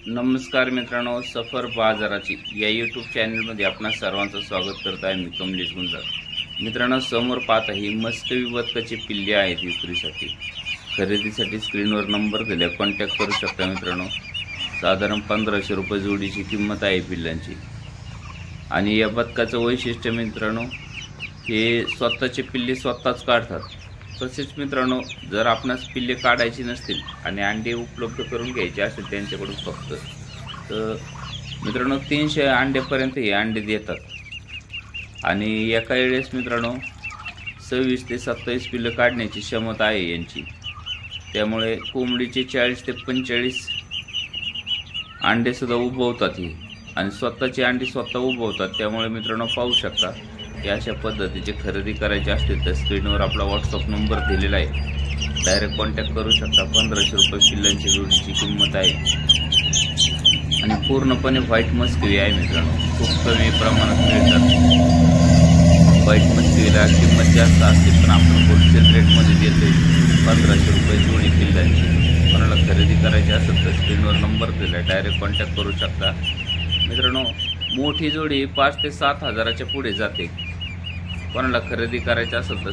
नमस्कार मित्रांनो, सफर बाजाराची या यूट्यूब चॅनलमध्ये आपणा सर्वांचं स्वागत करत आहे। मी कमलेश गुंजाळ। मित्रांनो, समोर पाहता ही मस्त बदकाची पिल्ले आहेत विक्रीसाठी। खरेदीसाठी स्क्रीनवर नंबर दिला, कॉन्टॅक्ट करू शकता। मित्रांनो, साधारण 1500 रुपये जोडीची किंमत आहे पिल्लांची। आणि या बदकाचं वैशिष्ट्य मित्रांनो, हे स्वतःचे पिल्ले स्वतःच काढतात। तसेच मित्रांनो, जर आपणास पिल्ले काढायची नसतील आणि अंडे उपलब्ध करून घ्यायचे असेल त्यांच्याकडून फक्त, तर मित्रांनो 300 अंड्यापर्यंत हे अंडे देतात। आणि एका वेळेस मित्रांनो 26 ते 27 पिल्ले काढण्याची क्षमता आहे यांची। त्यामुळे कोंबडीचे 40 ते 45 अंडे सुद्धा उभवतात हे, आणि स्वतःचे अंडे स्वतः उभवतात। त्यामुळे मित्रांनो पाहू शकता, या अशा पद्धतीची खरेदी करायची असतील तर स्क्रीनवर आपला व्हॉट्सअप नंबर दिलेला आहे, डायरेक्ट कॉन्टॅक्ट करू शकता। 1500 रुपये पिल्लांची जोडीची किंमत आहे आणि पूर्णपणे व्हाईट मस्करी आहे मित्रांनो। खूप कमी प्रमाणात मिळतात। व्हाईट मस्करीला किंमत जास्त असते, पण आपण होलसेल रेटमध्ये देतोय 1500 रुपये जोडी पिल्लांची। कोणाला खरेदी करायची असेल तर स्क्रीनवर नंबर दिला आहे, डायरेक्ट कॉन्टॅक्ट करू शकता। मित्रांनो, मोठी जोडी 5 ते 7 हजाराच्या पुढे जाते। कोणाला खरेदी करायची असेल तर